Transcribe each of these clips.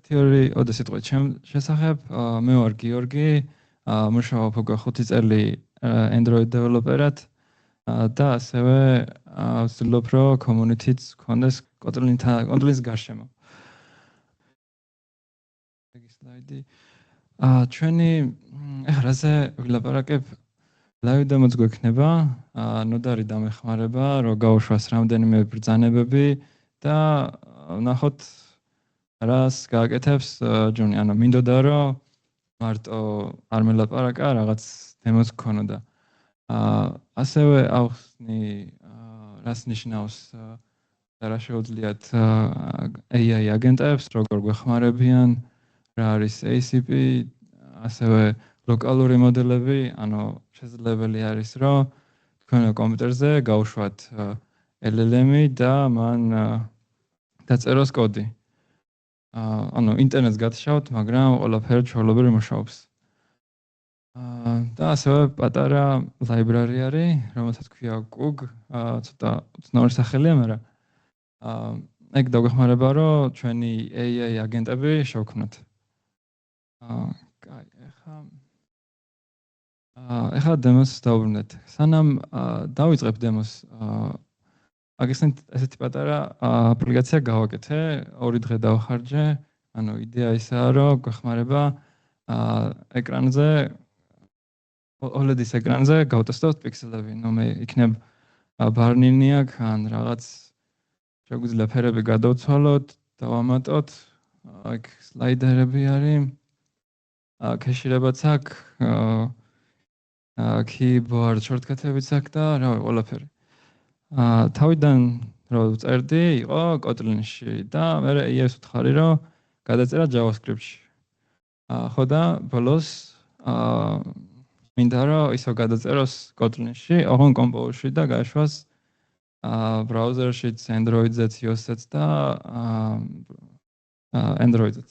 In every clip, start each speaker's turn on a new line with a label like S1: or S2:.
S1: ერთი ორი სიტყვით ჩემ შესახებ, მე ვარ გიორგი, მუშაობ უკვე 5 წელი Android developer-ად და ასევე ვცდილობ, რომ community-ც გქონდეს Kotlin-ის გარშემო. ეგ სლაიდი. ჩვენი ეხლა რაზე ვილაპარაკებ? Live demo-ც გვექნება, ნოდარი დამეხმარება, რომ გავუშვას რამდენიმე ბრძანებები და ნახოთ რას გააკეთებს ჯუნი, ანუ მინდოდა რომ მარტო არ მელაპარაკა, რაღაც დემოს გქონოდა. ასევე ავხსნი რას ნიშნავს და რა შეუძლიათ AI აგენტებს, როგორ გვეხმარებიან, რა არის ACP, ასევე ლოკალური მოდელები, ანუ შესაძლებელი არის, რომ თქვენ კომპიუტერზე გავუშვათ LLM-ი და მან დაწეროს კოდი. ანუ ინტერნეტს გათიშავთ, მაგრამ ყველაფერი ჩვეულებრივ მუშაობს. და ასევე პატარა library არის, რომელსაც ქვია Kug, ცოტა უცნაური სახელია, მაგრამ ეგ დაგვეხმარება, რომ ჩვენი AI აგენტები შევქმნათ. კაი, ეხლა დემოს დავუბრუნდეთ. სანამ დავიწყებ დემოს, აგიხსნით ესეთი პატარა აპლიკაცია გავაკეთე, 2 დღე დავხარჯე, ანუ იდეა ისაა, რომ გვეხმარება ეკრანზე OLED-ის ეკრანზე გავტესტოთ პიქსელები, ნუ მე იქნებ ბარნინი აქვს, ან რაღაც შეგვიძლია ფერები გადავცვალოთ, დავამატოთ, აქ სლაიდერები არის, ქეშირებაც აქვს, keyboard shortcut-ებიც აქვს და რავი, ყველაფერი. თავიდან რომ წერდი, იყო Kotlin-ში და მე AI-ს ვთხარი, რომ გადაწერა JavaScript-ში. ხო და ბოლოს მინდა რომ ისო გადაწეროს Kotlin-ში, ოღონდ Compose-ში და გააშვას ბრაუზერშიც, Android-ზეც, iOS-ზეც და Android-ზეც.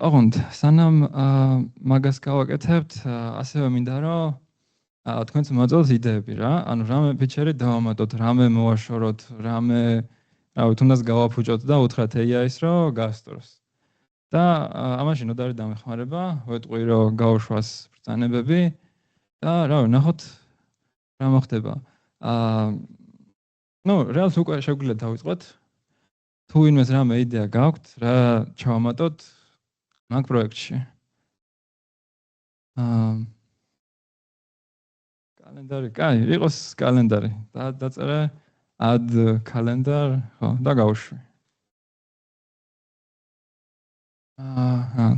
S1: ოღონდ სანამ მაგას გავაკეთებთ, ასევე მინდა რომ თქვენც მოაწოდოთ იდეები რა, ანუ რამე ფიჩერი დავამატოთ, რამე მოვაშოროთ, რამე რავი, თუნდაც გავაფუჭოთ და უთხრათ AI-ს, რომ გაასწოროს. და ამაში ნოდარი დამეხმარება, ვეტყვი რომ გავუშვას ბრძანებები და რავი, ნახოთ რა მოხდება. ნუ რეალს უკვე შეგვიძლია დავიწყოთ. თუ ვინმეს რამე იდეა გაქვთ, რა ჩავამატოთ მაგ პროექტში. კალენდარი, კაი, იყოს კალენდარი. დაწერე add calendar, ხო, და გავუშვი.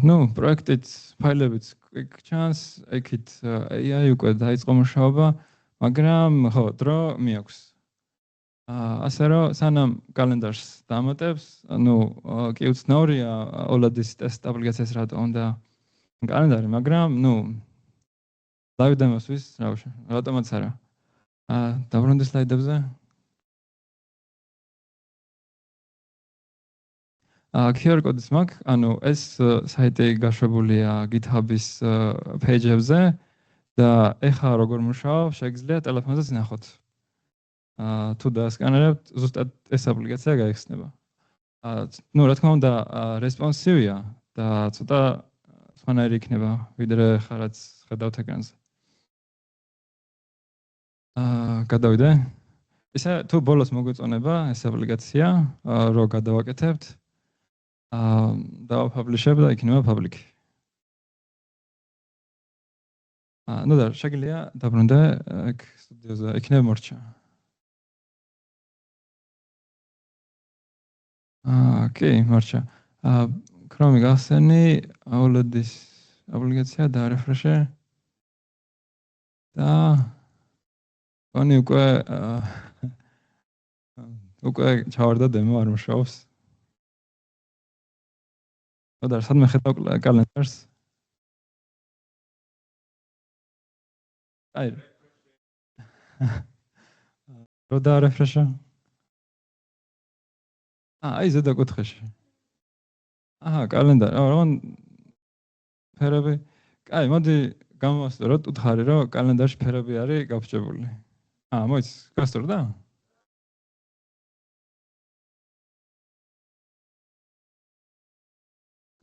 S1: ნუ პროექტიც, ფაილებიც იქ ჩანს, იქით AI უკვე დაიწყო მუშაობა, მაგრამ ხო, დრო მიაქვს. ასე რომ სანამ კალენდარს დამატებს, ნუ კი უცნაურია OLED-ის ტესტ აპლიკაციას რატო უნდა კალენდარი, მაგრამ ნუ live demos-ვის, რატომაც არა. დავრუნდი სლაიდებზე. QR კოდის მაქვს, ანუ ეს საიტი გაშვებულია GitHub-ის page-ებზე და ეხლა როგორ მუშაობ, შეგიძლიათ ტელეფონზეც ნახოთ. თუ დაასკანერებთ, ზუსტად ეს აპლიკაცია გაიხსნება. ნუ რა თქმა უნდა, responsive-ია და ცოტა სხვანაირი იქნება, ვიდრე ხა რაც ხედავთ ეკრანზე. გადავიდე. ისე თუ ბოლოს მოგვეწონება ეს აპლიკაცია, რო გადავაკეთებთ, დავაფაბლიშებ და იქნება public. ნუ და შეგიძლია დაბრუნდე ეგ სტუდიოზე, იქნება მორჩა. ოკეი, მორჩა. Chrome-ი გახსენი, OLED-ის აპლიკაცია დაარეფრეშე. და კონი უკვე ჩავარდა დემო, არ მუშაობს. და სადმე ხედავ კალენდარს. აი. რო დაარეფრეშა. აი ზედა კუთხეში. კალენდარი. როგორ ფერები. კაი, მოდი გამოვასწოროთ, უთხარი რომ კალენდარში ფერები არის გაფუჭებული. მოიც, გასწორდა?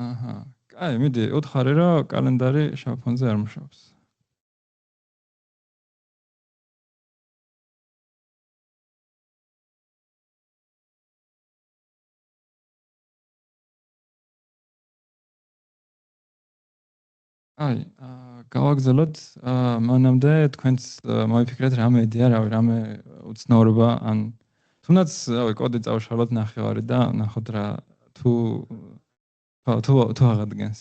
S1: აჰა. კაი, მიდი, უთხარი, რომ კალენდარი შავ ფონზე არ მუშაობს. აი, გავაგზავნოთ მანამდე თქვენს მოიფიქრეთ რამე იდეა, რამე უცნაურობა, ან თუნდაც კოდი წავშალოთ ნახევარი და ნახოთ რა თუ აღადგენს.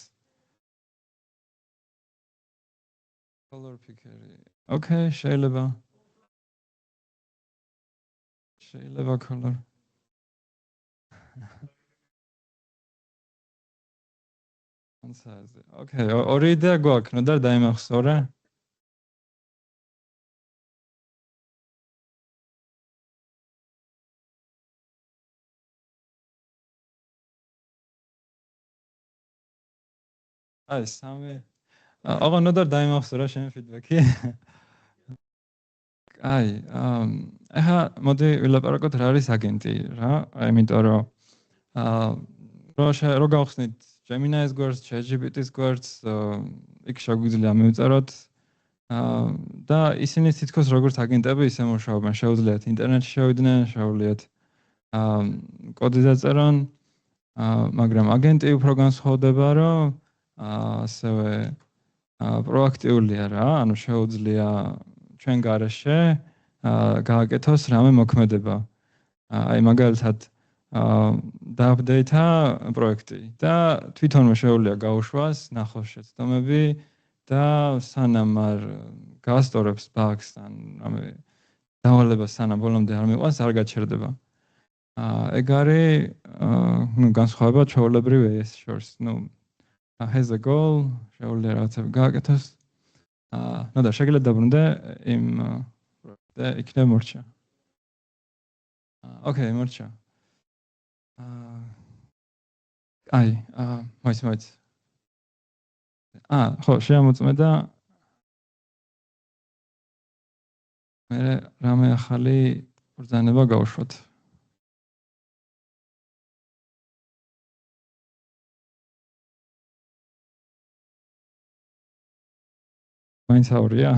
S1: color picker-ი. Okay, შეიძლება color. Size. Okay, ორი იდეა გვაქვს, ნუ და დაიმახსოვრე. აი, სამი. აღარ და დაიმახსოვრე შენ ფიდბექი. აი, ახლა მოდი ვილაპარაკოთ რა არის აგენტი, რა? იმიტომ რომ რო გავხსნით Gemini-s გვერდს, ChatGPT-s გვერდს, იქ შეგვიძლია მივწეროთ და ისინი თითქოს როგორც აგენტები ისე მუშაობენ. შეუძლიათ ინტერნეტში შევიდნენ, შეუძლიათ კოდი დაწერონ, მაგრამ აგენტი უფრო განსხვავდება, რომ ასევე პროაქტიულია რა, ანუ შეუძლია ჩვენ გარეშე გააკეთოს რამე მოქმედება. აი მაგალითად დააპდეითა პროექტი და თვითონვე შეუძლია გაუშვას, ნახოს შეცდომები და სანამ არ გაასტორებს ბაგს ან რამე დავალებას სანამ ბოლომდე არ მიყვანს, არ გაჩერდება. ეგ არის განსხვავება ჩვეულებრივ ეს შორს. ნუ has a goal, შეუძლია რაღაცები გააკეთოს. ნუ და შეგიძლიათ დაბრუნდე იმ და იქნებ მორჩა. ოკეი, მორჩა. აი, მოიც. ხო, შეამოწმე და მე რამე ახალი ბრძანება გავუშვათ. მაინც აურია?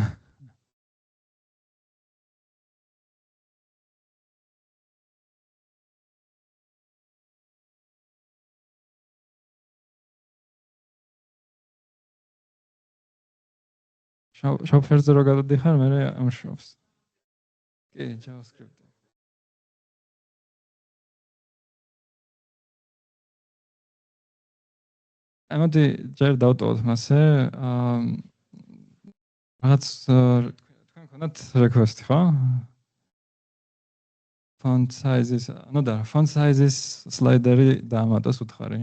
S1: შავ ფერზე რო გადადიხარ, მე ამშვავს. კი, JavaScript-ი. მოდი ჯერ დავტოვოთ მასე. რაღაც თქვენ გქონდათ request-ი, ხო? Font sizes, ნუ და font sizes slide-ი დაამატოს უთხარი.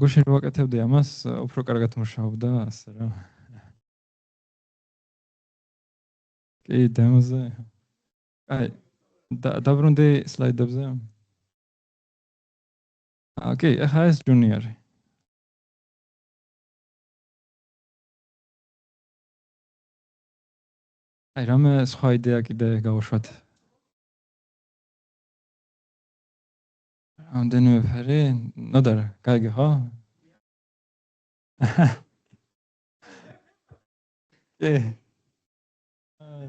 S1: გუშინ რო ვაკეთებდი ამას, უფრო კარგად მუშაობდა, ასე რა. კი, დემოზე. აი, დაბრუნდი სლაიდებზე. კი, ახლა ეს ჯუნიორი. აი, რამე სხვა იდეა კიდე გავუშვათ. რამდენიმე ფერი, ნუ და გაიგე, ხო? კი.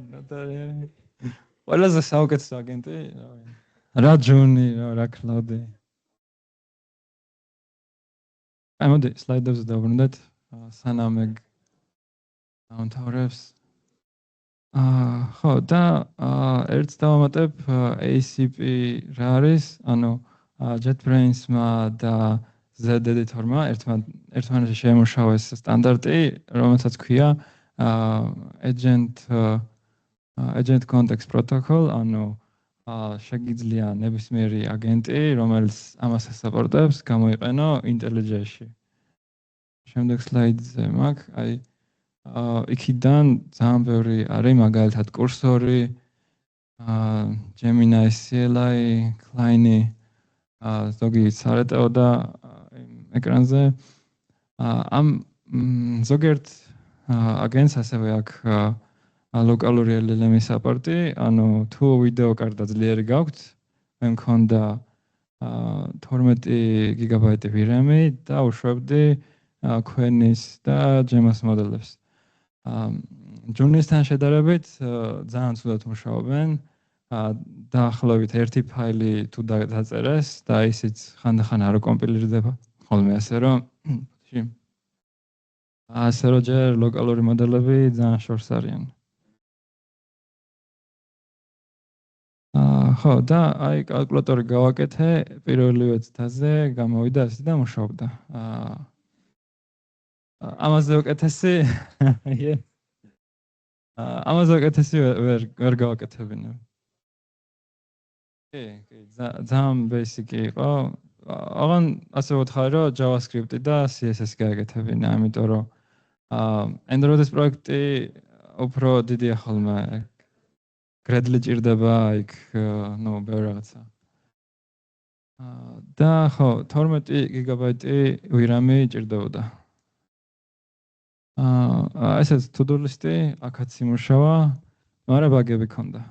S1: ნუ და ყველაზე საუკეთესო აგენტი, რა ჯუნი, რა კლაუდი. აი, მოდი სლაიდებზე დავბრუნდეთ, სანამ ეგ დამთავრებს. ხო, და ერთს დავამატებ ACP რა არის, ანუ JetBrains-მა და Z-Editor-მა ერთმანეთში შეემუშაოს სტანდარტი, რომელსაც ქვია Agent Context Protocol, ანუ შეგიძლია ნებისმიერი აგენტი, რომელიც ამას ესაპორტებს, გამოიყენო IntelliJ-ში. შემდეგ სლაიდზე მაქვს, აი იქიდან ძალიან ბევრი არის, მაგალითად კურსორი, Gemini CLI, Klein-ი, ზოგი სარეტეო და ეკრანზე. ამ ზოგიერთ აგენტს ასევე აქვს ლოკალური LLM-ის საპორტი, ანუ თუ ვიდეო კარტა ძლიერი გაქვთ, მე მქონდა 12 გიგაბაიტი VRAM-ი და უშვებდი Quenis და GEMAS მოდელებს. Junisთან შედარებით ძალიან ცუდად მუშაობენ. დაახლოებით ერთი ფაილი თუ დაწერეს და ისიც ხანდახან არ კომპილირდება. ხოლმე ასე რომ ჯერ ლოკალური მოდელები ძალიან შორს არიან. ხო, და აი კალკულატორი გავაკეთე პირველივე ცდაზე, გამოვიდა ასე და მუშაობდა. ამაზე უკეთესი ამაზე უკეთესი ვერ გავაკეთებინე. კი, ძალიან basic იყო. აღარ ასე ვთქვა, რომ JavaScript და CSS გააკეთებინა, ამიტომ რომ Android-ის პროექტი უფრო დიდია ხოლმე. Gradle ჭირდება იქ, ნუ ბევრი რაღაცა. და ხო, 12 გიგაბაიტი VRAM-ი ჭირდებოდა. ესეც to-do list-ი, აქაც იმუშავა, მაგრამ ბაგები ქონდა.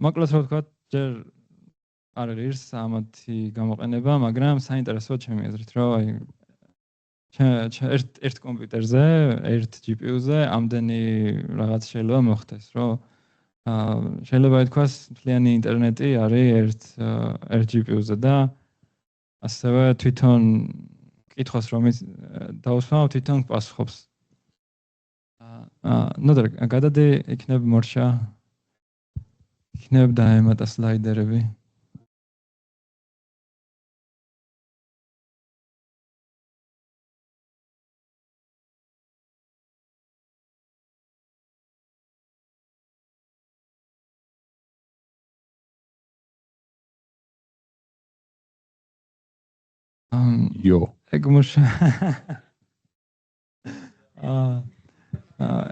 S1: მოკლედ რა ვთქვა, ჯერ არ არის ამათი გამოყენება, მაგრამ საინტერესოა ჩემი აზრით, რომ აი ერთ კომპიუტერზე, ერთ GPU-ზე ამდენი რაღაც შეიძლება მოხდეს, რომ შეიძლება ითქვას, მთლიანი ინტერნეტი არის ერთ GPU-ზე და ასევე თვითონ კითხოს რომ დაუსვამავ, თვითონ პასუხობს. ნუ და გადადი იქნებ მორჩა. იქნებ დაემატა სლაიდერები.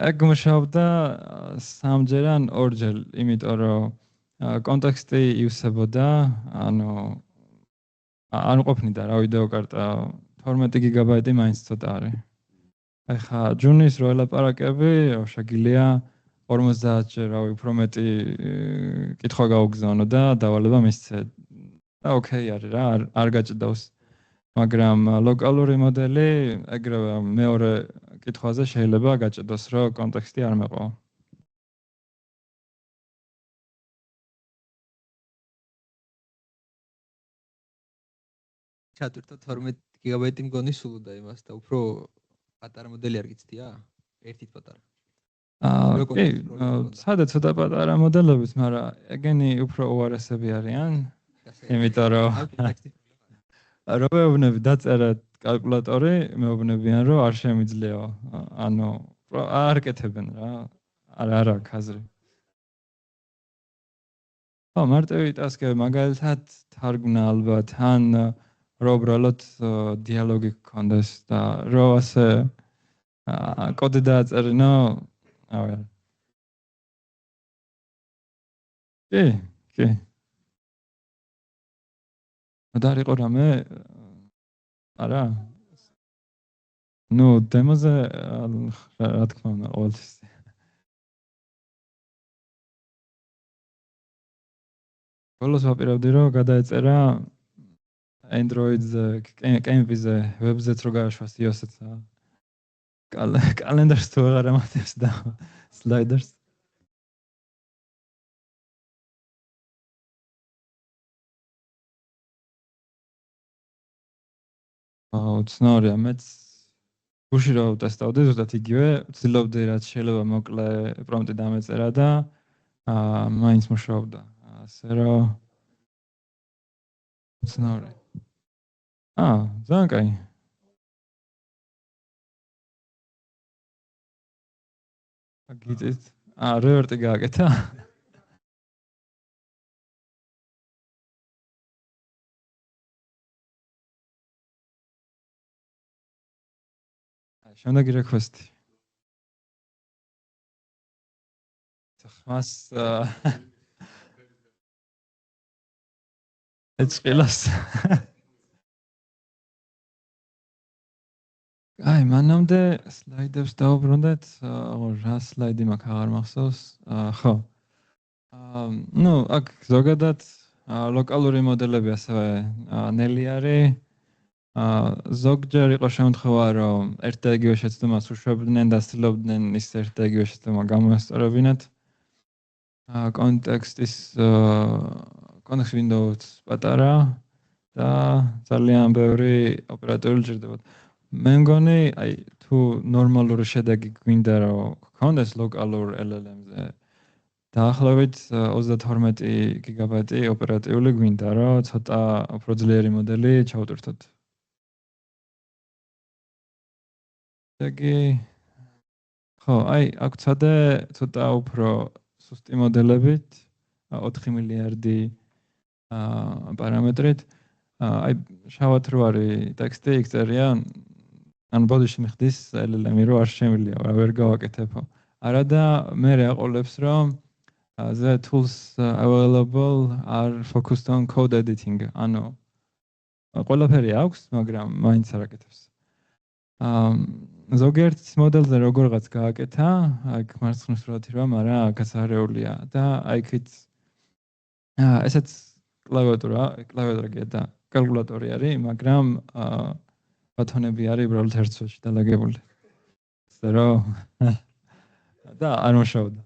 S1: ეგ მუშაობდა სამჯერ ან ორჯერ, იმიტომ რომ კონტექსტი ივსებოდა, ანუ არ ყოფნიდა რა ვიდეო კარტა 12 გიგაბაიტი მაინც ცოტა არის. ახლა ჯუნის რო ელაპარაკები, შეგიძლია 50-ჯერ რავი უფრო მეტი კითხვა გაუგზავნო და დავალება მისცე. და ოკეი არის რა, არ გაჭდავს. მაგრამ ლოკალური მოდელი ეგრევე მეორე კითხვაზე შეიძლება გაჭდოს, რომ კონტექსტი არ მეყო.
S2: ჩატვირთო 12 გიგაბაიტი მგონი სულ და იმას და უფრო პატარა მოდელი არ გიცდია? ერთით პატარა.
S1: კი, სადა ცოტა პატარა მოდელებით, მაგრამ ეგენი უფრო უარესები არიან. იმიტომ რომ მეუბნები დაწერა კალკულატორი, მეუბნებიან რომ არ შემიძლია. ანუ არ კეთებენ რა. არ აქვს აზრი. ხო, მარტივი ტასკები, მაგალითად, თარგმნა ალბათ, ან რო უბრალოდ დიალოგი გქონდეს და რო ასე კოდი დააწერინო, ავე. კი. და არ იყო რამე? არა. ნუ დემოზე რა თქმა უნდა, ყოველთვის. ბოლოს ვაპირებდი რომ გადაეწერა Android-ზე, Canvas-ზე, web-ზეც რო გააშვას iOS-იც. კალენდარს თუ აღარ ამატებს და sliders. უცნაურია, მეც გუში რო ვტესტავდი, ზუსტად იგივე, ვცდილობდი რაც შეიძლება მოკლე პრომპტი დამეწერა და მაინც მუშაობდა. ასე რომ უცნაური. ძალიან კაი. გიწით. რევერტი გააკეთა. შემდეგი რეკვესტი. ხმას ეწყილას. აი, მანამდე სლაიდებს დავუბრუნდეთ, რა სლაიდი მაქვს აღარ მახსოვს. ხო. ნუ, აქ ზოგადად ლოკალური მოდელები ასევე ნელი არის. ზოგჯერ იყო შემთხვევა, რომ ერთ და იგივე შეცდომას უშვებდნენ და ცდილობდნენ ის ერთ და იგივე შეცდომა გამოესწორებინათ. კონტექსტის Windows პატარა და ძალიან ბევრი ოპერატორი ჭირდებოდა. მე მგონი, აი, თუ ნორმალური შედეგი გვინდა, რომ გქონდეს ლოკალურ LLM-ზე, დაახლოებით 32 გიგაბაიტი ოპერატიული გვინდა, რომ ცოტა უფრო ძლიერი მოდელი ჩავტვირთოთ. ხო, აი, აქ ცოტა უფრო სუსტი მოდელებით, 4 მილიარდი პარამეტრით, აი, შავად რო არის ტექსტი, იქ წერია, ან ბოდიში მიხდის LLM-ი რო არ შემიძლია, ვერ გავაკეთებო. არადა მე აყოლებს, რომ the tools available are focused on code editing. ანუ ყველაფერი აქვს, მაგრამ მაინც არ აკეთებს. ზოგიერთ მოდელზე როგორღაც გააკეთა, აქ მარცხნივ სურათი რა, მაგრამ გასაღრეულია და აი იქით ესეც კლავიატურა და კალკულატორი არის, მაგრამ ბატონები არის უბრალოდ ერთ სვეტში დალაგებული. ასე რომ და არ მუშაობდა.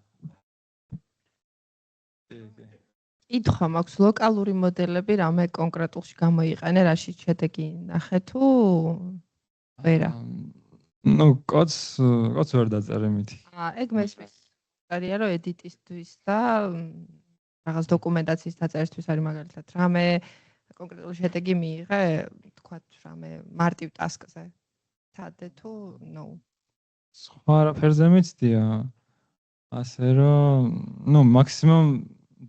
S3: კითხვა მაქვს, ლოკალური მოდელები რამე კონკრეტულში გამოიყენე, რაში შედეგი ნახე თუ ვერა?
S1: ნუ კოდს ვერ დაწერე მითი.
S3: ეგ მესმის. არია რომ ედიტისთვის და რაღაც დოკუმენტაციის დაწერისთვის არის მაგალითად რამე კონკრეტული შედეგი მიიღე, თქვა რამე მარტივ ტასკზე. თადე თუ ნო.
S1: სხვა არაფერზე მიცდია. ასე რომ, ნუ მაქსიმუმ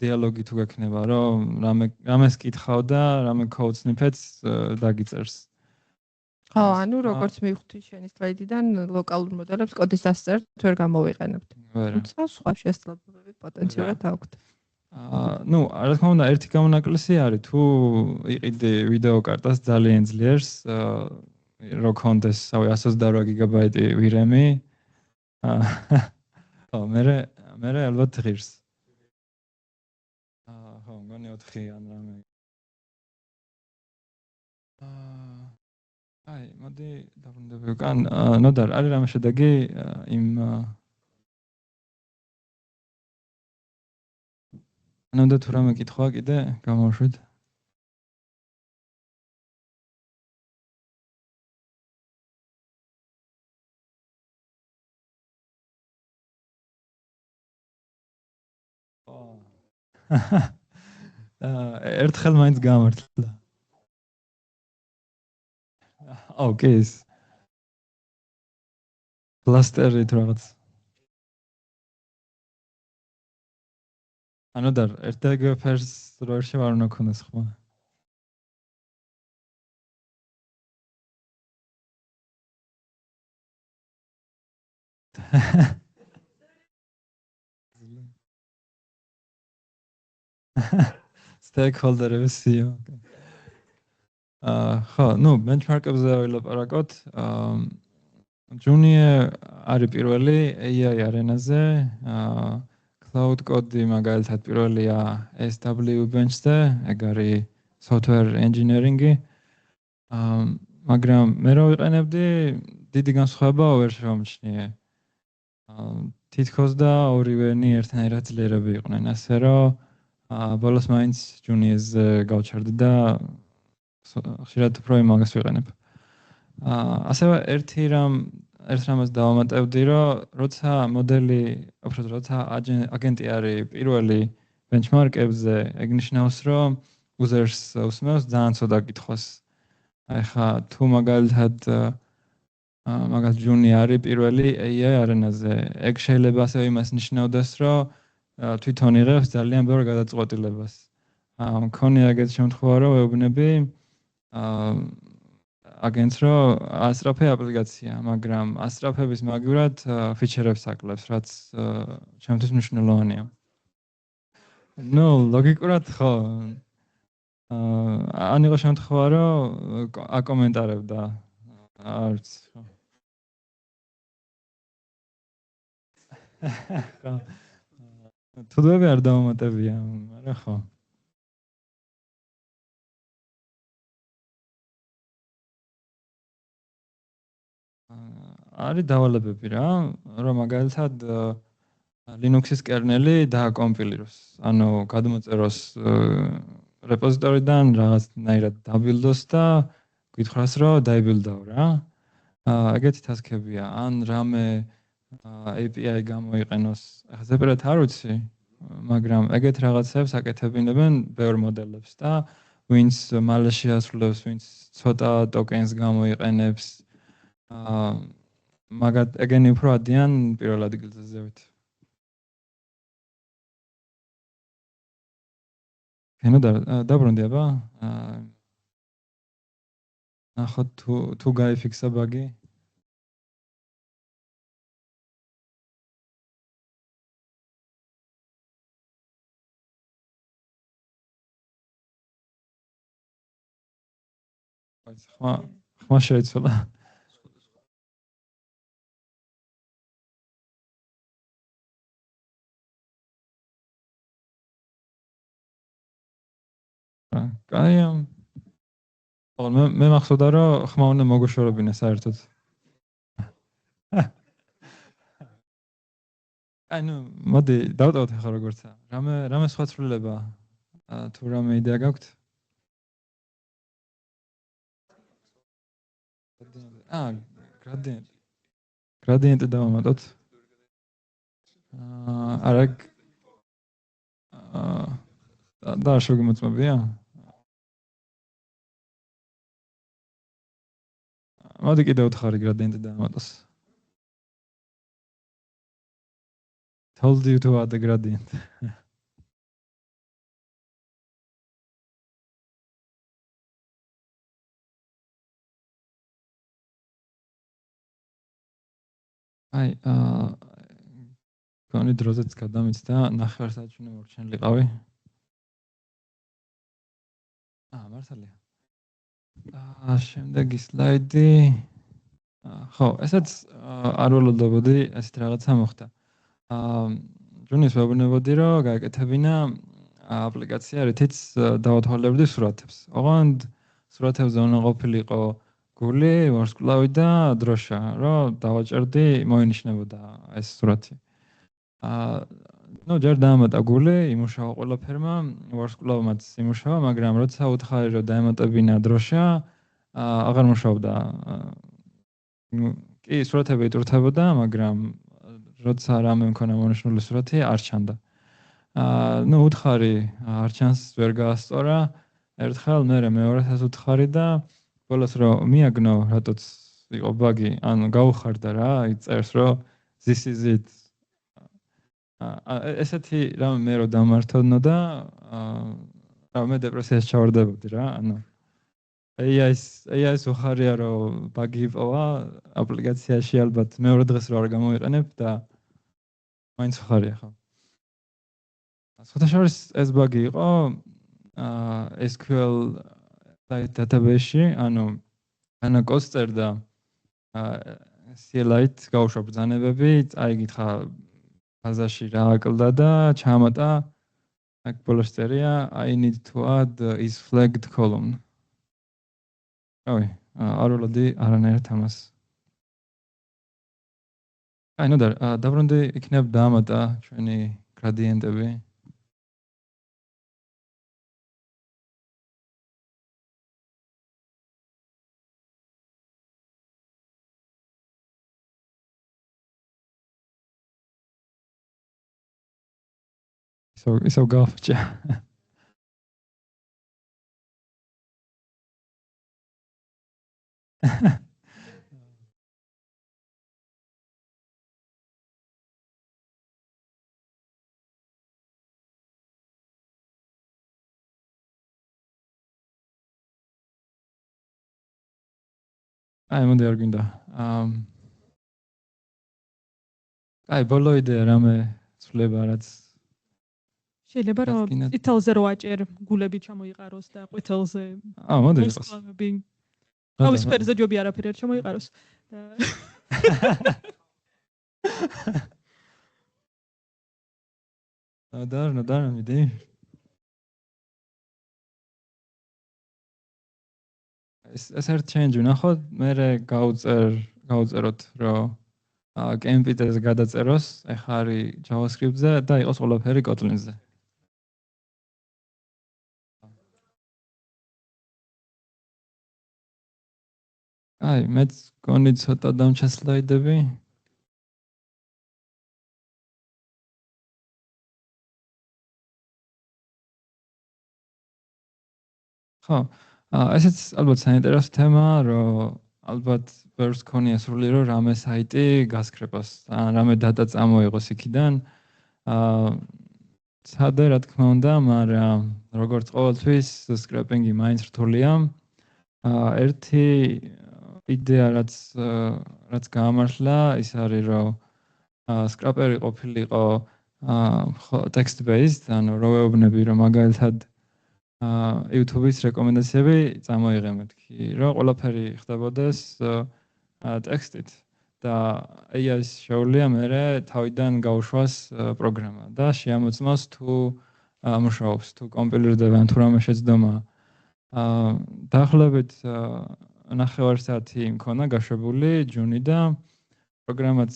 S1: დიალოგი თუ გექნება, რომ რამეს კითხავ და რამე code snippets დაგიწერს.
S3: ხო, ანუ როგორც მივხვდი შენი სლაიდიდან, ლოკალურ მოდელებს კოდის დასწერთ ვერ გამოვიყენებთ. თუმცა სხვა შესაძლებლობები პოტენციალურად აქვთ.
S1: ნუ, რა თქმა უნდა, ერთი გამონაკლისი არის, თუ იყიდი ვიდეო კარტას ძალიან ძლიერს, რო კონდეს, 128 გიგაბაიტი VRAM-ი. ხო, მე ალბათ ღირს. ხო, მგონი 4 ან რამე. აი, მოდი დაბრუნდები უკან. ნოდარ, არის რამე შედეგი იმ ანოდა თუ რამე კითხვა კიდე გამოვშვით. ერთხელ მაინც გამართლა. ოკეი. კლასტერი თუ რაღაც. ანუ და ერთ და იგივე ფერს რო არ შევა უნდა ქონდეს ხმა. Stakeholder-ების CEO. ხო, ნუ benchmark-ებზე ვილაპარაკოთ. Junior არის პირველი AI arena-ზე. Cloud Code მაგალითად პირველია SW Bench-ზე, ეგ არის software engineering-ი. მაგრამ მე რო ვიყენებდი, დიდი განსხვავება ვერ შემომჩნიე. თითქოს და ორივენი ერთნაირად ძლიერები იყვნენ, ასე რომ ბოლოს მაინც Junior-ზე გავჩერდი და ხშირად უფრო იმაგას ვიყენებ. ასევე ერთ რამას დავამატებდი, რომ როცა მოდელი, უბრალოდ როცა აგენტი არის პირველი benchmark-ებზე, ეგ ნიშნავს, რომ users უსმენს ძალიან ცოტა კითხვას. აი ხა თუ მაგალითად Junior არის პირველი AI arena-ზე, ეგ შეიძლება ასევე იმას ნიშნავდეს, რომ თვითონ იღებს ძალიან ბევრ გადაწყვეტილებას. მქონია ეგეთი შემთხვევა, რომ ვეუბნები აგენტს, რომ ასწრაფე აპლიკაცია, მაგრამ ასწრაფების მაგივრად ფიჩერებს აკლებს, რაც ჩემთვის მნიშვნელოვანია. ნუ, ლოგიკურად ხო. ან იყო შემთხვევა, რომ აკომენტარებდა არც ხო. ხო. თუდები არ დავამატებია, მაგრამ ხო. არის დავალებები რა, რომ მაგალითად Linux-ის კერნელი დააკომპილიროს. ანუ გადმოწეროს რეპოზიტორიდან რაღაცნაირად დაბილდოს და გითხრას რომ დაიბილდაო რა. ეგეთი task-ებია. ან რამე API გამოიყენოს. ახლა ზეპირად არ ვიცი, მაგრამ ეგეთ რაღაცებს აკეთებინებენ ბევრ მოდელებს და ვინც მალე შეასრულებს, ვინც ცოტა ტოკენს გამოიყენებს. მაგათ ეგენი უფრო ადიან პირველ ადგილზე ზევით. Genau, da brauchen wir aber. Nachher tu gai fixa bagi. ხმა შეიცვალა. კაია. მე მახსოვდა რომ ხმა უნდა მოგოშორებინა საერთოდ. ანუ მოდი დავტოვოთ ახლა როგორცა. რამე სხვა ცვლილება თუ რამე იდეა გაქვთ? გრადიენტი დავამატოთ. არა და შეგმოწმებია? მოდი კიდევ 4 გრადიენტი დავამატოს. Told you to add a gradient. აი, კონი დროზეც გადამიცდა, ნახევარსაათში უნდა მორჩენილიყავი. მართალია. შემდეგი სლაიდი. ხო, ესაც არ ველოდებოდი, ესეთ რაღაცა მოხდა. ჯუნის ვეუბნებოდი, რომ გაეკეთებინა აპლიკაცია, რითიც დავათვალებდი სურათებს. ოღონდ სურათებზე უნდა ყოფილიყო გული, ვარსკვლავი და დროშა, რომ დავაჭერდი, მოინიშნებოდა ეს სურათი. ჯერ დაამატა გული, იმუშავა ყველაფერმა, ვარსკვლავმაც იმუშავა, მაგრამ როცა უთხარი რომ დაემატებინა დროშა, აღარ მუშაობდა. კი, სურათები იტვირთებოდა, მაგრამ როცა რამე მქონა მონიშნული სურათი არ ჩანდა. უთხარი არ ჩანს, ვერ გაასწორა. ერთხელ მერე მეორესაც უთხარი და ყველას რომ მიაგნო, რატოც იყო ბაგი, ანუ გაუხარდა რა, იწერს რომ this is it. ესეთი რამე მე რო დამართოდნო და მე დეპრესიაში ჩავარდებოდი რა, ანუ AI-ს უხარია რომ ბაგი იპოვა აპლიკაციაში ალბათ მეორე დღეს რო არ გამოიყენებ და მაინც უხარია ხო. სხვათაშორის ეს ბაგი იყო SQL database-ში, ანუ კოდს წერდა CLI-ით გაუშვა ბრძანებები, წაიგითხა ფაზაში რა აკლდა და ჩამატა აქ ბოლოს წერია I need to add is flagged column. არ ვლოდი არანაირად ამას. აი ნუ დაბრუნდი იქნებ დაამატა ჩვენი გრადიენტები. ისო გავჭა. აი მოდი არ გინდა. აი ბოლო იდეა რამე ცვლილება რაც
S4: შეიძლება რომ წითელზე რო აჭერ გულები ჩამოიყაროს და ყვითელზე
S1: მოდი იყოს.
S4: აუის ფერზე ჯობი არაფერი არ ჩამოიყაროს და
S1: ნოდარ მიდი. ეს ერთ change ვნახოთ, მე გავუწეროთ, რომ კემპიტეს გადაწეროს, ეხლა არის JavaScript-ზე და იყოს ყველაფერი Kotlin-ზე. აი, მეც გონი ცოტა დამჩა სლაიდები. ხო, ესეც ალბათ საინტერესო თემაა, რომ ალბათ ბევრს ქონია სრული, რომ რამე საიტი გასკრებას, ან რამე დატა წამოიღოს იქიდან. ცადე რა თქმა უნდა, მაგრამ როგორც ყოველთვის სკრეპინგი მაინც რთულია. ერთი იდეა რაც გაამართლა, ის არის, რომ სკრაპერი ყოფილიყო text based, ანუ რო ვეუბნები, რომ მაგალითად YouTube-ის რეკომენდაციები წამოიღებთ კი, რომ ყველაფერი ხდებოდეს ტექსტით და AI-ს შეუძლია მერე თავიდან გაუშვას პროგრამა და შეამოწმოს თუ მუშაობს, თუ კომპილირდება, თუ რამე შეცდომა. დაახლოებით 9 საათი მქონა გაშვებული ჯუნი და პროგრამაც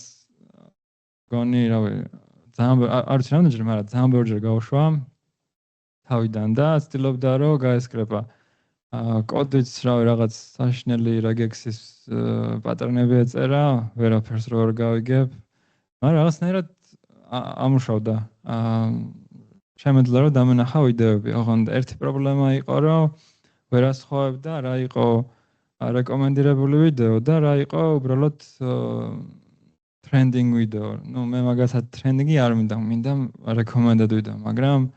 S1: გონი, რავი, ძალიან არ ვიცი რამდენჯერ, მაგრამ ძალიან ბევრჯერ გაუშვა თავიდან და ცდილობდა რომ გაესკრება. კოდიც რავი რაღაც საშინელი regex-ის პატერნები ეწერა, ვერაფერს რო არ გავიგებ. მაგრამ რაღაცნაირად ამუშავდა. შემეძლო რომ დამენახა ვიდეოები. ოღონდ ერთი პრობლემა იყო, რომ ვერასხოვებდა რა იყო რეკომენდირებული ვიდეო და რა იყო უბრალოდ trending ვიდეო. ნუ მე მაგალითად trending-ი არ მინდა recommended ვიდეო, მაგრამ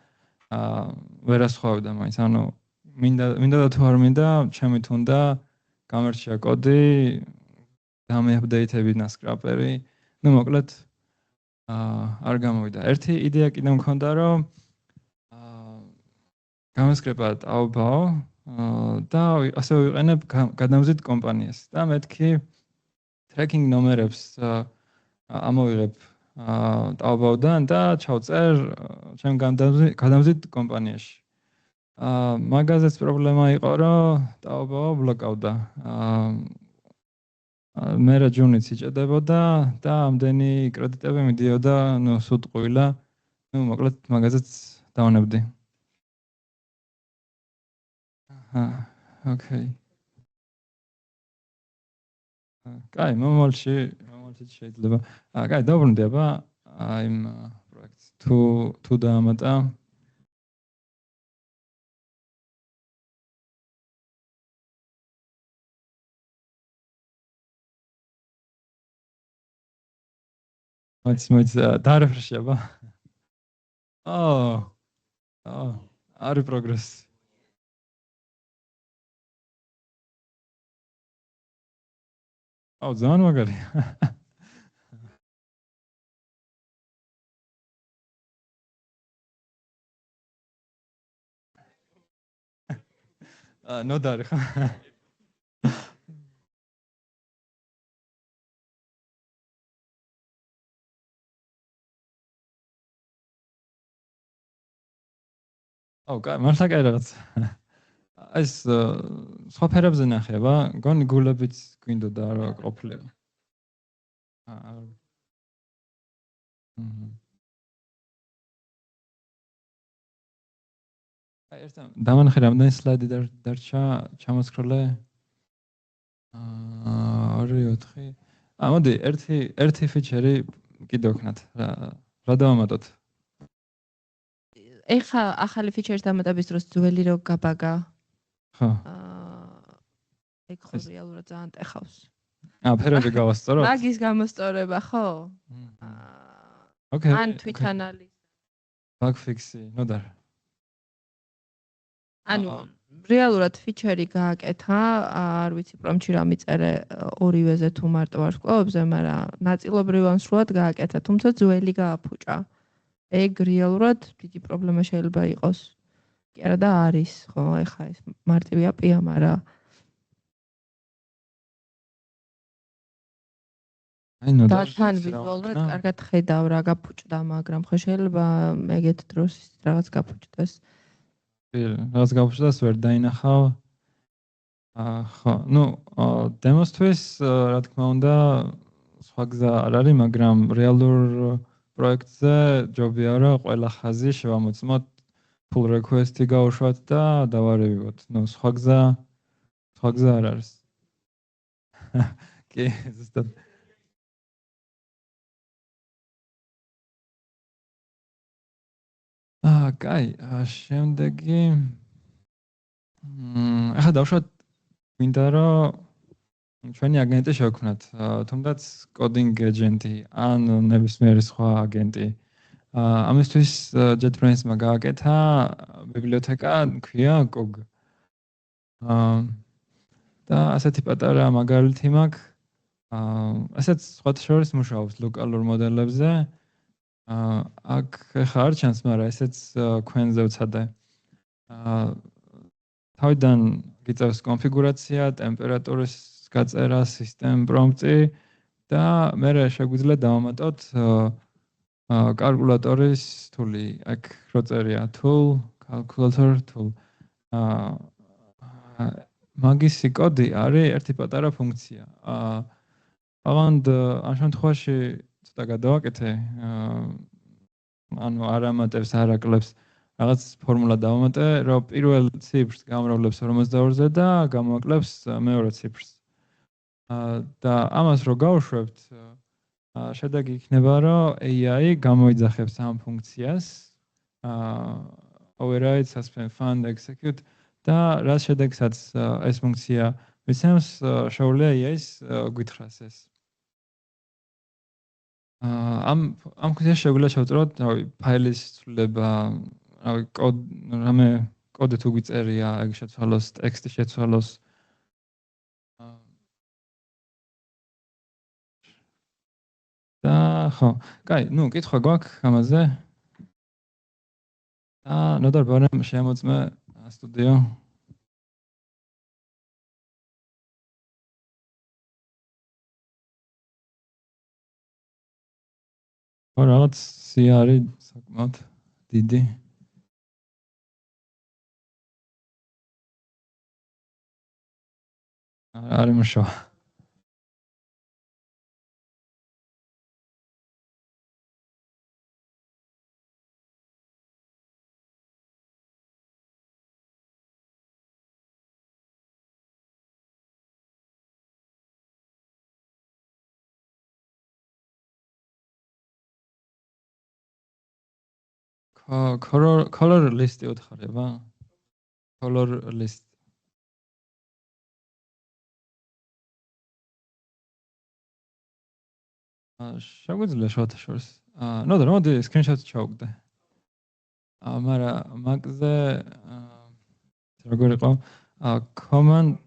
S1: ვერასხოვებდა მაინც. ანუ მინდა და თუ არ მინდა, ჩემი თუნდა გამერჩია კოდი, დამეაპდეითებინა სკრაპერი. ნუ მოკლედ არ გამოვიდა. ერთი იდეა კიდე მქონდა, რომ გამოსკრება ტაობაო და ასე ვიყენებ გადამზიდ კომპანიას. და მეთქი tracking ნომერებს ამოვიღებ ტაობაოდან და ჩავწერ ჩემ გადამზიდ კომპანიაში. მაგაზეც პრობლემა იყო, რომ ტაობაო ბლოკავდა. მერე ჯუნიც იჭედებოდა და ამდენი კრედიტები მიდიოდა, ნუ სულ ტყუილა. ნუ მოკლედ მაგაზეც დავნებდი. ოკეი. კაი, მომავალში შეიძლება. კაი, დაუბრუნდება იმ პროექტს. თუ დაამატა მოიც დარეფრეშება. არის პროგრესი. ძალიან მაგარი. ნოდარი ხა. კაი, მართლა კაი რაღაც. ეს სხვა ფერებზე ნახება, გონი გულებიც გვინდოდა რა ყოფილიყო. ერთად დამანახე რამდენი სლაიდი დარჩა ჩამოსკროლე. 2-4. მოდი ერთი ფიჩერი კიდე ვქნათ. რა დავამატოთ?
S3: ეხა ახალი ფიჩერის დამატების დროს ძველი რო გაბაგა.
S1: ხო.
S3: ეგ ხო რეალურად ძალიან ტეხავს.
S1: ფერები გავასწოროთ?
S3: მაგის გამოსწორება, ხო?
S1: ოკეი.
S3: ან თვითანალიზი.
S1: bug fix-ი, ნოდარ.
S3: ანუ რეალურად ფიჩერი გააკეთა, არ ვიცი პრომპტში რა მიწერე ორივეზე თუ მარტო ვარსკვლავებზე, მაგრამ ნაწილობრივ ან სრულად გააკეთა, თუმცა ძველი გააფუჭა. ეგ რეალურად დიდი პრობლემა შეიძლება იყოს. კი არა და არის, ხო, ეხა ეს მარტივი API-ა, მაგრამ და თან ვიზუალურად კარგად ხედავ რა გაფუჭდა, მაგრამ ხო შეიძლება ეგეთ დროს რაღაც გაფუჭდეს.
S1: რაღაც გაფუჭდეს ვერ დაინახავ. ხო, ну, დემოსთვის რა თქმა უნდა სხვა გზა არ არის, მაგრამ რეალურ პროექტზე ჯობია რომ ყველა ხაზი შევამოწმოთ, pull request-ი გავუშვათ და დავარევოთ. ну, სხვა გზა არ არის. კი, ზუსტად. კაი, შემდეგი ახლა დავუშვათ მინდა რომ ჩვენი აგენტი შევქმნათ, თუნდაც coding agent-ი ან ნებისმიერი სხვა აგენტი. ამისთვის JetBrains-მა გააკეთა ბიბლიოთეკა, ქვია Cog. და ასეთი პატარა მაგალითი მაქვს. ასეც სხვათა შორის მუშაობს ლოკალურ მოდელებზე. აქ ხა არ ჩანს, მაგრამ ესეც ქვენზე ვცადე. თავიდან გიწევს კონფიგურაცია, ტემპერატურის გაწერა, system prompt-ი და მე შეგვიძლია დავამატოთ კალკულატორის თული. აქ რო წერია tool, calculator tool. მაგისი კოდი არის ერთი პატარა ფუნქცია. აღარ ამ შემთხვევაში ცოტა გადავაკეთე. ანუ არ ამატებს, არ აკლებს რაღაც ფორმულა დავამატე, რომ პირველ ციფრს გამრავლებს 42-ზე და გამოაკლებს მეორე ციფრს. და ამას რო გავუშვებთ, შედეგი იქნება, რომ AI გამოიძახებს ამ ფუნქციას, override, suspend, find, execute და რა შედეგსაც ეს ფუნქცია მისცემს, შეუძლია AI-ს გვითხრას ეს. ამ ფუნქციას შეგვიძლია შევწიროთ, რავი, ფაილის ცვლილება, რავი, რამე კოდი თუ გვიწერია, ეგ შეცვალოს, ტექსტი შეცვალოს. და ხო, კაი, ну, კითხვა გვაქვს ამაზე. და ნოდარ ბარემ შემოწმე სტუდიო. რაღაც სია არის საკმაოდ დიდი. არ იმუშავა. color list-ი უთხარება? color list. შეგვიძლია შევათა შორის. ნოდარ, მოდი screenshot-ი ჩავუგდე. მაგრამ მაგზე როგორ იყო? command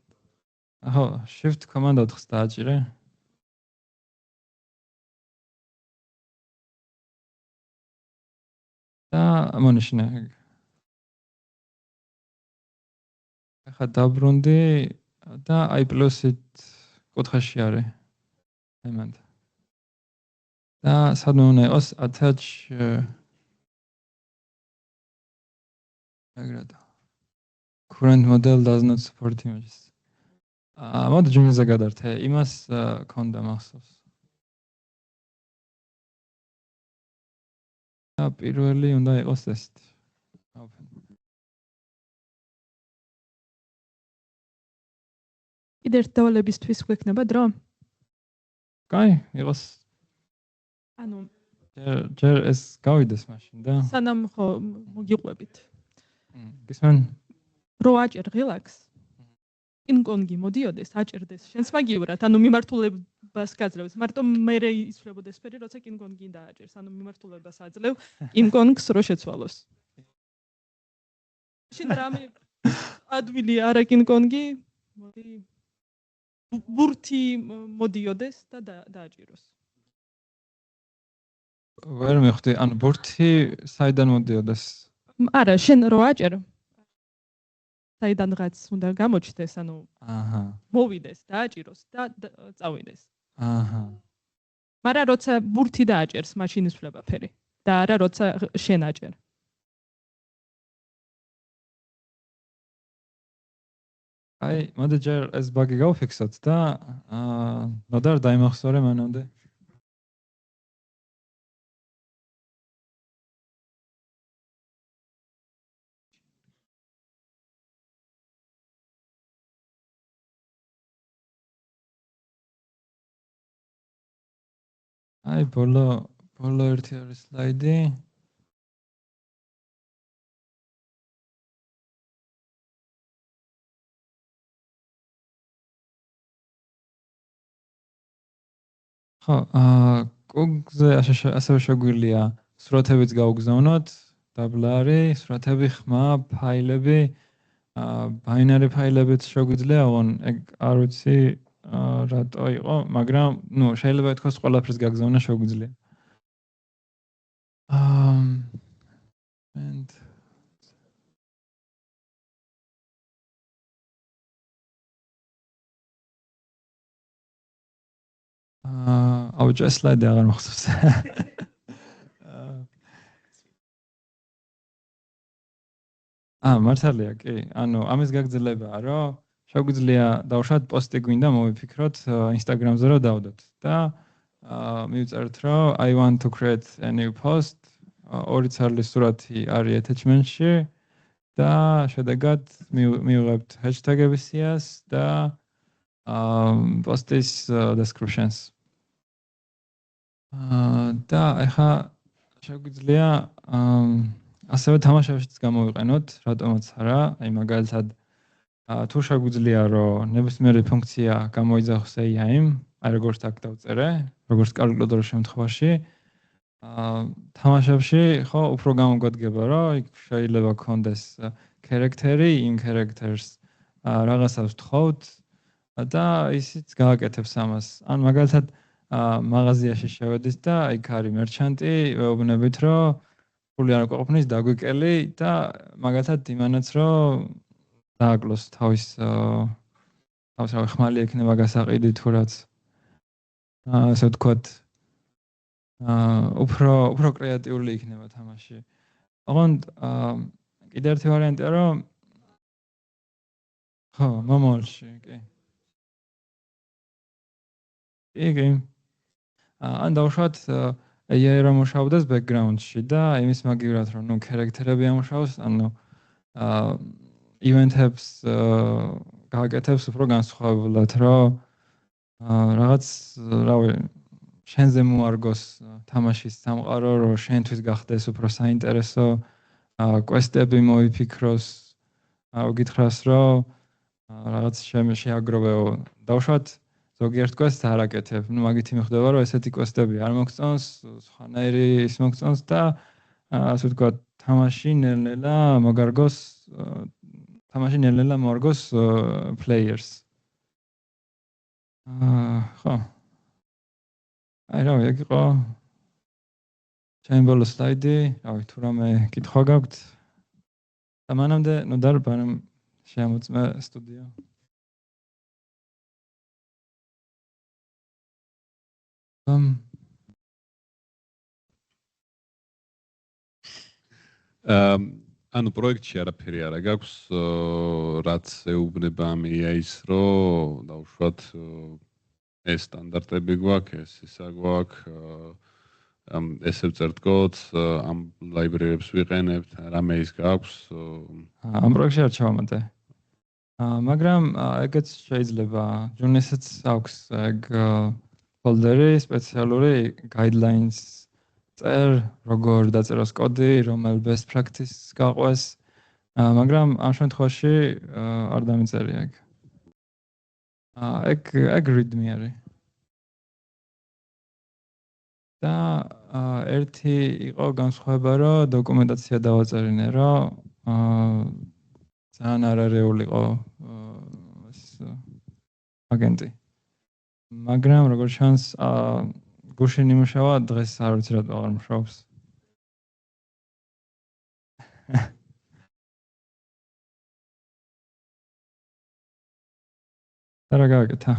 S1: ხო, shift command 4-ს დააჭირე. და მონიშნე. ახლა დაბრუნდი და i plus-ით კუთხეში არის. ემანდა. და სადმე უნდა იყოს attach აგრადა. current model does not support images. მოდი ჯუნზე გადართე, იმას ქონდა მახსოვს. და პირველი უნდა იყოს ესეთი.
S4: კიდევ ერთ დავალებისთვის გვექნება დრო?
S1: კაი, იყოს.
S4: ანუ
S1: ჯერ ეს გავიდეს მაშინ და
S4: სანამ ხო მოგიყვებით.
S1: გისმენ?
S4: რო აჭერ ღილაკს. კინგ-კონგი მოდიოდეს, აჭერდეს შენს მაგივრად, ანუ მიმართულებას გაძლევს. მარტო მე იცვლებოდეს ფერი, როცა კინგ-კონგი დააჭერს, ანუ მიმართულებას აძლევ კინგ-კონგს რო შეცვალოს. შენ რამე ადვილი არა კინგ-კონგი, მოდი ბურთი მოდიოდეს და დააჭიროს.
S1: ვერ მივხვდი, ანუ ბურთი საიდან მოდიოდეს?
S4: არა, შენ რო აჭერ საიდანღაც უნდა გამოჩნდეს, ანუ მოვიდეს, დააჭიროს და წავიდეს. მაგრამ როცა ბურთი დააჭერს, მაშინ იცვლება ფერი და არა როცა შენ აჭერ.
S1: აი, მოდი ჯერ ეს ბაგი გავფიქსოთ და ნოდარ დაიმახსოვრე მანამდე. აი, ბოლო ერთი არის სლაიდი. ხო, კუგზე ასევე შეგვიძლია სურათებიც გავგზავნოთ, დაბლარი, სურათები, ხმა, ფაილები, binary ფაილებიც შეგვიძლია, ოღონ ეგ არ ვიცი რატო იყო, მაგრამ ნუ შეიძლება ითქვას ყველაფერს გაგზავნა შეგვიძლია. And აუჯა სლაიდი აღარ მახსოვს. მართალია, კი. ანუ ამის გაგრძელებაა, რომ შეგვიძლია დავუშვათ პოსტი გვინდა მოვიფიქროთ Instagram-ზე რომ დავდოთ და მივწერთ რომ I want to create a new post. ორი ცარლის სურათი არის attachment-ში და შედეგად მივიღებთ hashtag-ების სიას და post-ის descriptions. და ეხა შეგვიძლია ასევე თამაშებშიც გამოვიყენოთ, რატომაც არა, აი მაგალითად თუ შეგვიძლია რომ ნებისმიერი ფუნქცია გამოიძახოს AI-ს, აი როგორც აქ დავწერე, როგორც კალკულატორის შემთხვევაში, თამაშებში ხო უფრო გამოგვადგება რომ იქ შეიძლება გქონდეს character-ი, იმ characters რაღაცას ვთხოვთ და ისიც გააკეთებს ამას. ან მაგალითად მაღაზიაში შევედის და იქ არის merchant-ი, ვეუბნებით რომ ფული არ გვაყოფნის დაგვიკელი და მაგალითად იმანაც რომ დააკლოს თავის რავი ხმალი ექნება გასაყიდი თუ რაც ასე ვთქვათ უფრო კრეატიული იქნება თამაში. ოღონდ კიდევ ერთი ვარიანტია რომ ხო, მომავალში, კი. იგი ან დავუშვათ AI რომ მუშაობდეს background-ში და იმის მაგივრად რომ ნუ character-ები ამუშავოს, ანუ event-ებს გააკეთებს უფრო განსხვავებულად, რომ რაღაც რავი შენზე მოარგოს თამაშის სამყარო, რომ შენთვის გახდეს უფრო საინტერესო, quest-ები მოიფიქროს, გითხრას რომ რაღაც შეაგროვეო. დავუშვათ ზოგიერთ quest-ს არ აკეთებ. ნუ მაგითი მიხვდება რომ ესეთი quest-ები არ მოგწონს, სხვანაირი ის მოგწონს და ასე ვთქვათ, თამაში ნელ-ნელა მოგარგოს players. ხო. აი რავი, ეგ იყო ჩემი ბოლო სლაიდი, რავი, თუ რამე კითხვა გაქვთ და მანამდე ნოდარ ბანემ შემოწმე სტუდიო.
S5: ანუ პროექტში არაფერი არ აქვს, რაც ეუბნება ამ AI-ს, რომ დავუშვათ ეს სტანდარტები გვაქვს, ეს ისა გვაქვს, ესე ვწერთ კოდს, ამ library-ებს ვიყენებთ, რამე ის გაქვს.
S1: ამ პროექტში არ ჩავამატე. მაგრამ ეგეც შეიძლება, Junis-იც აქვს ეგ folder-ი სპეციალური guidelines წერ, როგორ დაწეროს კოდი, რომელ best practice გაყვეს, მაგრამ ამ შემთხვევაში არ დამიწერია ეგ. ეგ readme არის. და ერთი იყო განსხვავება, რომ დოკუმენტაცია დავაწერინე, რომ ძალიან არარეული იყო ეს აგენტი. მაგრამ როგორც ჩანს, გუშინ იმუშავა, დღეს არ ვიცი რატო აღარ მუშაობს. და რა გააკეთა?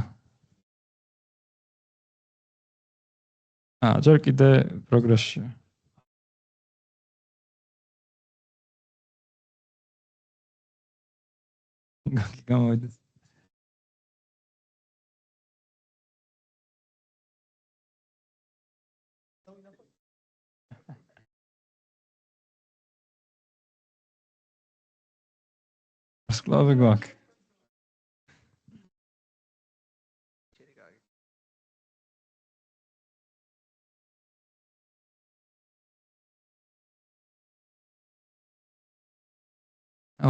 S1: ჯერ კიდე პროგრესში. გამოვიდეს. სკლავი გვაქვს.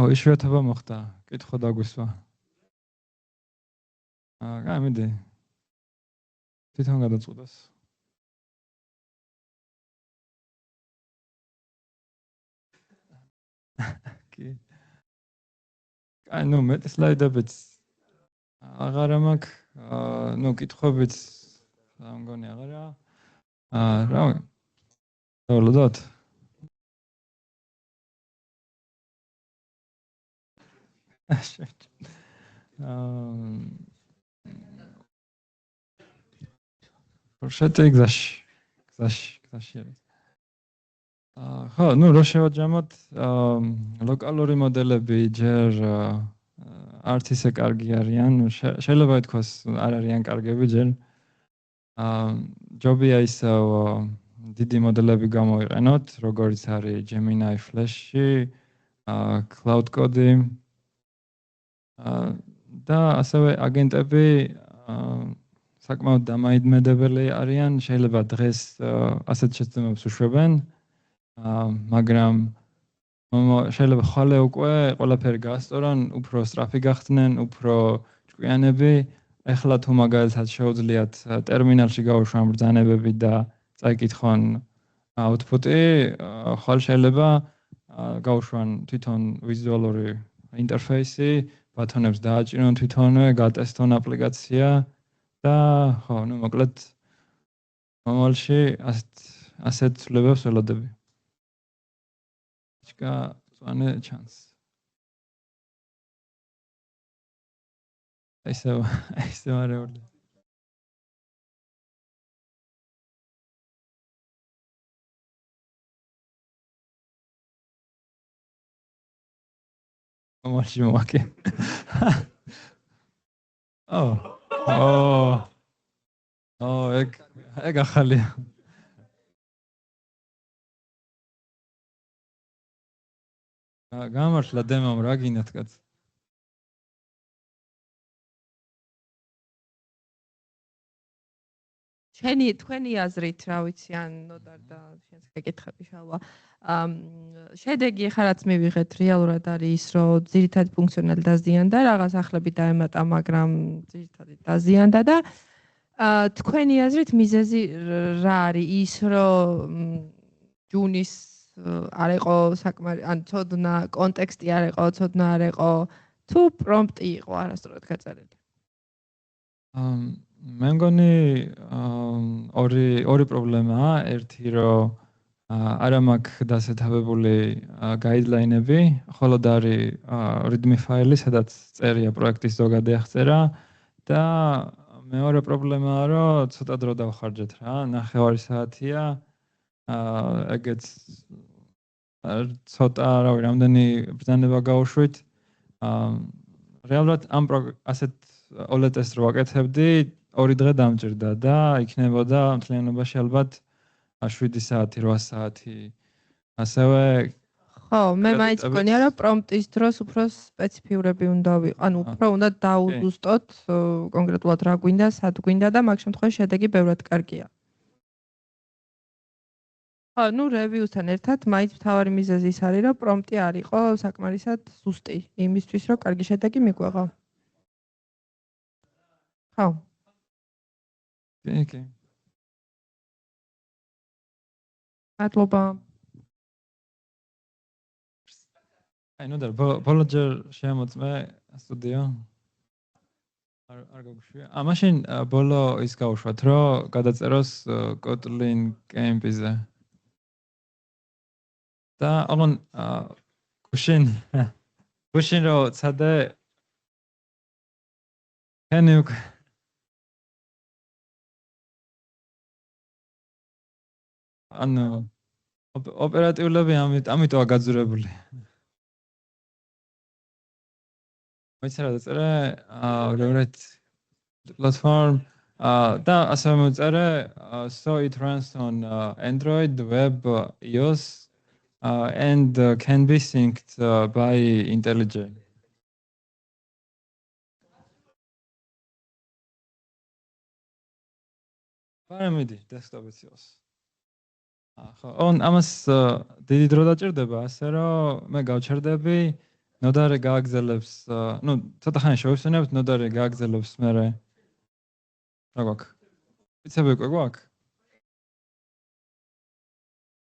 S1: იშვიათობა მოხდა. კითხვა დაგვისვა. გამიდი. თვითონ გადაწყვეტას. კი. აი, ნუ მეტი სლაიდებიც აღარა მაქვს. ნუ კითხვებიც მგონი აღარა. რა დავლოდოთ? შეტი გზაში. ხო, ნუ რო შევაჯამოთ, ლოკალური მოდელები ჯერ არც ისე კარგი არიან, შეიძლება ითქვას არ არიან კარგები ჯერ. ჯობია ისევ დიდი მოდელები გამოიყენოთ, როგორც არის Gemini Flash-ი, Cloud Code-ი და ასევე აგენტები საკმაოდ დამაიდმედებელი არიან, შეიძლება დღეს ასეთ შეცდომებს უშვებენ, მაგრამ შეიძლება ხვალე უკვე ყველაფერი გაასწორონ, უფრო სწრაფი გახდნენ, უფრო ჭკვიანები. ეხლა თუ მაგალითად შეუძლიათ ტერმინალში გაუშვან ბრძანებები და წაიკითხონ output-ი, ხვალ შეიძლება გაუშვან თვითონ ვიზუალური ინტერფეისი, ბატონებს დააჭირონ თვითონვე, გატესტონ აპლიკაცია და ხო, ნუ მოკლედ მომავალში ასეთ ცვლილებებს ველოდები. ჩკა წვანე ჩანს. ისევ არეული. მომავალში მოვაკე. ეგ ახალია. გამარშლა დემომ რა გინდათ კაც.
S3: თქვენი აზრით, რა ვიცი, ან ნოდარ და შენს გეკითხები შალვა. შედეგი ხა რაც მივიღეთ რეალურად არის ის, რომ ძირითადი ფუნქციონალი დაზიანდა, რაღაც ახლები დაემატა, მაგრამ ძირითადი დაზიანდა და თქვენი აზრით მიზეზი რა არის ის, რომ ჯუნის არ იყო საკმარი, ან ცოდნა კონტექსტი არ იყო, ცოდნა არ იყო, თუ პრომპტი იყო არასწორად გაწერილი?
S1: მე მგონი ორი პრობლემაა. ერთი რომ არა მაქვს დასათებებული გაიდლაინები, ხოლოდ არის readme ფაილი, სადაც წერია პროექტის ზოგადი აღწერა და მეორე პრობლემაა, რომ ცოტა დრო დავხარჯეთ რა, 9 საათია. ეგეც ცოტა, რავი, რამდენი ბრძანება გავუშვით. რეალურად ამ ასეთ OLED ტესტს რო ვაკეთებდი, 2 დღე დამჭირდა და იქნებოდა მთლიანობაში ალბათ 7 საათი, 8 საათი. ასევე
S3: ხო, მე მაინც მგონია, რომ პრომპტის დროს უფრო სპეციფიურები უნდა ანუ უფრო უნდა დაუზუსტოთ კონკრეტულად რა გვინდა, სად გვინდა და მაგ შემთხვევაში შედეგი ბევრად კარგია. ხო, ნუ რევიუსთან ერთად მაინც მთავარი მიზეზი ის არის, რომ პრომპტი არ იყო საკმარისად ზუსტი იმისთვის, რომ კარგი შედეგი მიგვეღო. ხო.
S1: კი.
S3: მადლობა.
S1: აი, ნოდარ, ბოლო ჯერ შემოწმე სტუდიო. არ გაგვიშვია. მაშინ ბოლო ის გავუშვათ, რომ გადაწეროს Kotlin Camp-ზე. და აღონ გუშინ რო ცადე ანუ ოპერატიულები ამიტომ აგაძურებული. მოიცა რა დაწერე, როგორც platform და ასევე მოწერე so it runs on Android, web, iOS and can be synced by IntelliJ. პარამიდი desktop-იც იყოს. ხო, ამას დიდი დრო დაჭირდება, ასე რომ მე გავჩერდები, ნოდარი გააგზელებს, ცოტა ხანი შევხსენებთ, ნოდარი გააგზელებს მერე. რა გვაქვს? ვიცები უკვე გვაქვს?